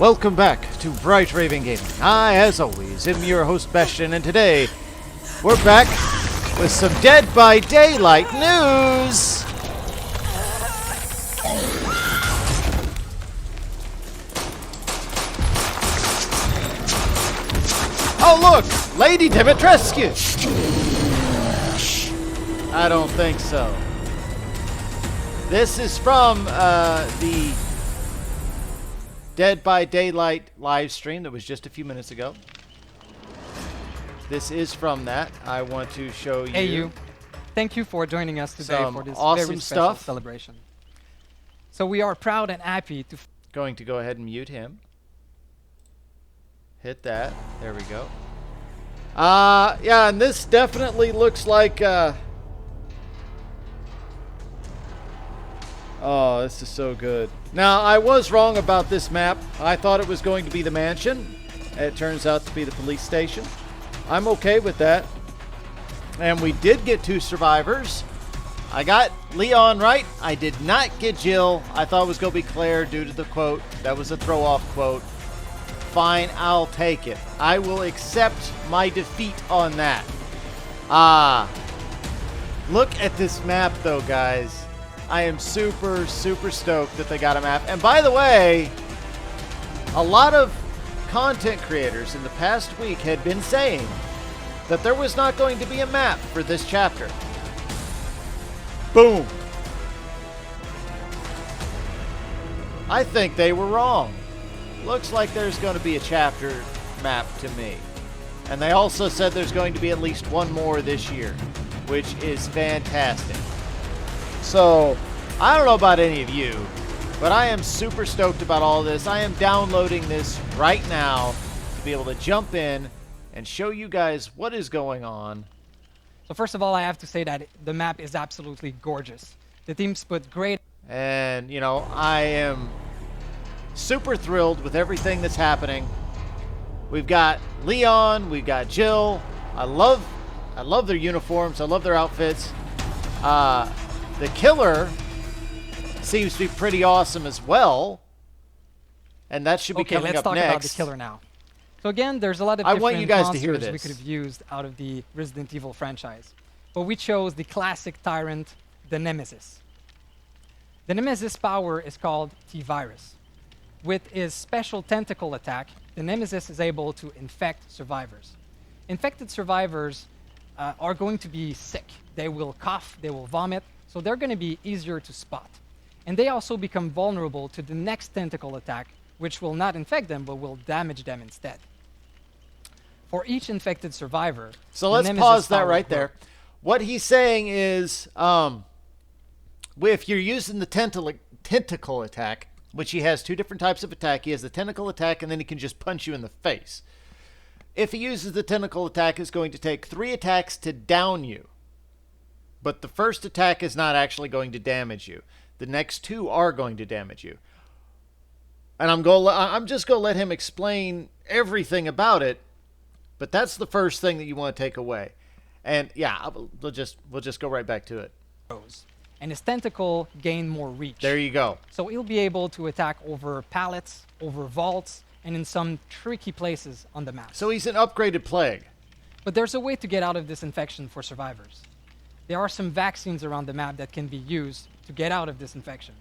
Welcome back to Bright Raven Gaming. I, as always, am your host Bastion, and today we're back with some Dead by Daylight news. Oh look, Lady Dimitrescu. I don't think so. This is from the Dead by Daylight live stream that was just a few minutes ago. This is from that. I want to show you. Hey, you. Thank you for joining us today some for this awesome very special stuff. celebration. So we are proud and happy to. Going to go ahead and mute him. Hit that. There we go. Yeah, and this definitely looks like. Oh, this is so good. Now, I was wrong about this map. I thought it was going to be the mansion. It turns out to be the police station. I'm okay with that. And we did get 2 survivors. I got Leon right. I did not get Jill. I thought it was going to be Claire due to the quote. That was a throw-off quote. Fine, I'll take it. I will accept my defeat on that. Look at this map, though, guys. I am super, super stoked that they got a map. And by the way, a lot of content creators in the past week had been saying that there was not going to be a map for this chapter. Boom. I think they were wrong. Looks like there's going to be a chapter map to me. And they also said there's going to be at least one more this year, which is fantastic. So, I don't know about any of you, but I am super stoked about all this. I am downloading this right now to be able to jump in and show you guys what is going on. So first of all, I have to say that the map is absolutely gorgeous. The teams put great. And, you know, I am super thrilled with everything that's happening. We've got Leon, we've got Jill. I love their uniforms. I love their outfits. The killer seems to be pretty awesome as well. And that should be coming let's up talk next. about the killer now. So again, there's a lot of I different want you guys to hear monsters we this. could have used out of the Resident Evil franchise. But we chose the classic tyrant, the Nemesis. The Nemesis power is called T-Virus. With his special tentacle attack, the Nemesis is able to infect survivors. Infected survivors are going to be sick. They will cough, they will vomit, so they're going to be easier to spot. And they also become vulnerable to the next tentacle attack, which will not infect them, but will damage them instead. For each infected survivor... So let's pause that right there. What he's saying is, if you're using the tentacle attack, which he has 2 different types of attack. He has the tentacle attack, and then he can just punch you in the face. If he uses the tentacle attack, it's going to take 3 attacks to down you. But the first attack is not actually going to damage you. The next 2 are going to damage you. And I'm just going to let him explain everything about it. But that's the first thing that you want to take away. And yeah, we'll just go right back to it. And his tentacle gain more reach. There you go. So he'll be able to attack over pallets, over vaults, and in some tricky places on the map. So he's an upgraded plague. But there's a way to get out of this infection for survivors. There are some vaccines around the map that can be used to get out of this infection.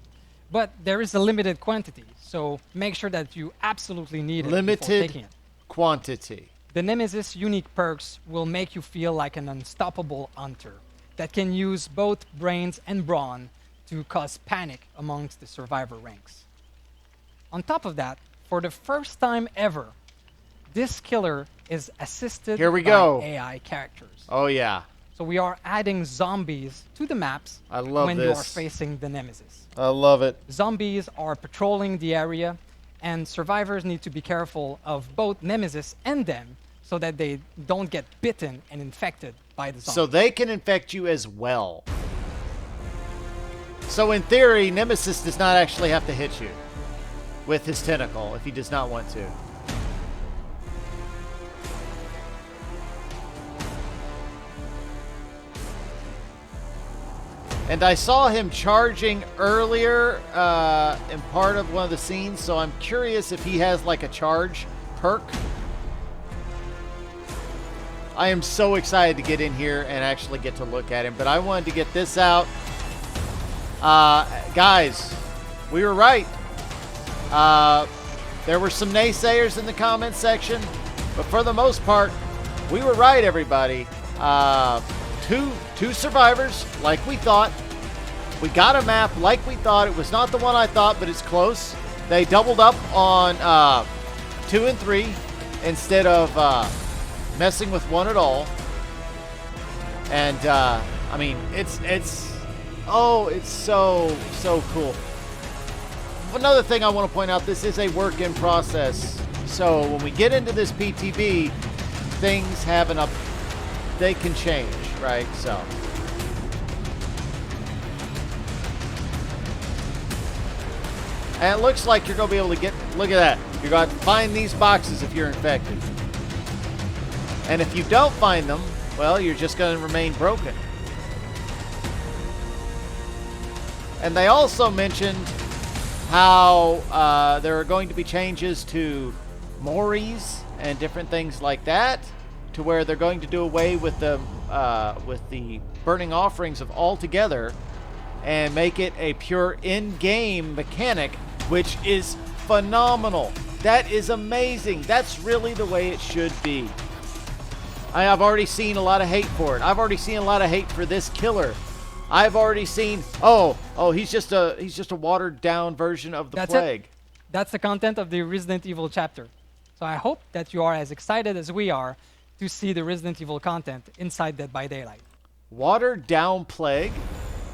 But there is a limited quantity, so make sure that you absolutely need it before taking it. Quantity. The Nemesis unique perks will make you feel like an unstoppable hunter that can use both brains and brawn to cause panic amongst the survivor ranks. On top of that, for the first time ever, this killer is assisted by AI characters. Oh yeah. So we are adding zombies to the maps when you are facing the Nemesis. I love it. Zombies are patrolling the area, and survivors need to be careful of both Nemesis and them so that they don't get bitten and infected by the zombies. So they can infect you as well. So in theory, Nemesis does not actually have to hit you with his tentacle if he does not want to. And I saw him charging earlier in part of one of the scenes, so I'm curious if he has like a charge perk. I am so excited to get in here and actually get to look at him, but I wanted to get this out. Guys, we were right. There were some naysayers in the comment section, but for the most part, we were right, everybody. Two survivors, like we thought. We got a map like we thought. It was not the one I thought, but it's close. They doubled up on 2 and 3 instead of messing with 1 at all. And I mean, it's so cool. Another thing I want to point out: this is a work in process. So when we get into this PTB, things have an up. They can change, right? So. And it looks like you're going to be able to get, look at that. You're going to find these boxes if you're infected. And if you don't find them, well, you're just going to remain broken. And they also mentioned how there are going to be changes to Moris and different things like that, to where they're going to do away with the burning offerings of altogether and make it a pure in-game mechanic, which is phenomenal. That is amazing. That's really the way it should be. I've already seen a lot of hate for it. I've already seen a lot of hate for this killer. I've already seen, oh, he's just a watered down version of the plague. That's the content of the Resident Evil chapter. So I hope that you are as excited as we are to see the Resident Evil content inside Dead by Daylight. Watered down plague?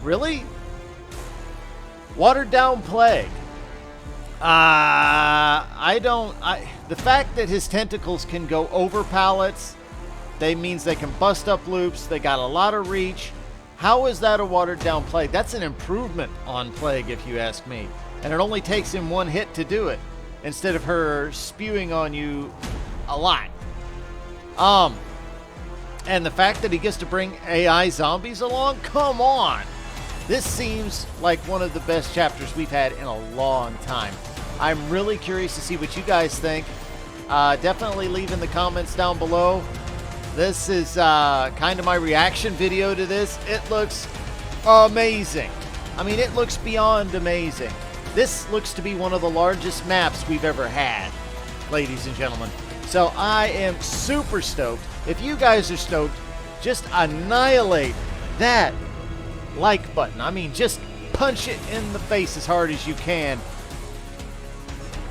Really? Watered down plague. The fact that his tentacles can go over pallets, that means they can bust up loops. They got a lot of reach. How is that a watered down plague? That's an improvement on plague, if you ask me. And it only takes him 1 hit to do it, instead of her spewing on you a lot. And the fact that he gets to bring AI zombies along, come on. This seems like one of the best chapters we've had in a long time. I'm really curious to see what you guys think. Definitely leave in the comments down below. This is kind of my reaction video to this. It looks amazing. I mean, it looks beyond amazing. This looks to be one of the largest maps we've ever had, ladies and gentlemen. So I am super stoked. If you guys are stoked, just annihilate that like button. I mean, just punch it in the face as hard as you can.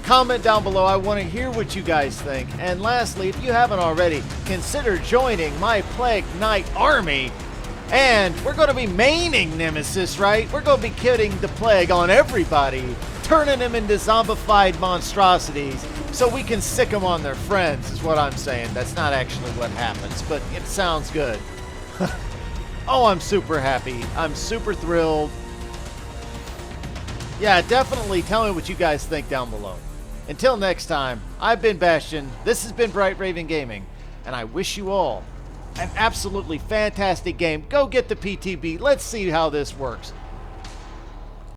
Comment down below. I want to hear what you guys think. And lastly, if you haven't already, consider joining my Plague Knight army. And we're going to be maining Nemesis, right? We're going to be killing the plague on everybody, turning them into zombified monstrosities so we can sick them on their friends, is what I'm saying. That's not actually what happens, but it sounds good. Oh, I'm super happy. I'm super thrilled. Yeah, definitely tell me what you guys think down below. Until next time, I've been Bastion, this has been Bright Raven Gaming, and I wish you all an absolutely fantastic game. Go get the PTB. Let's see how this works.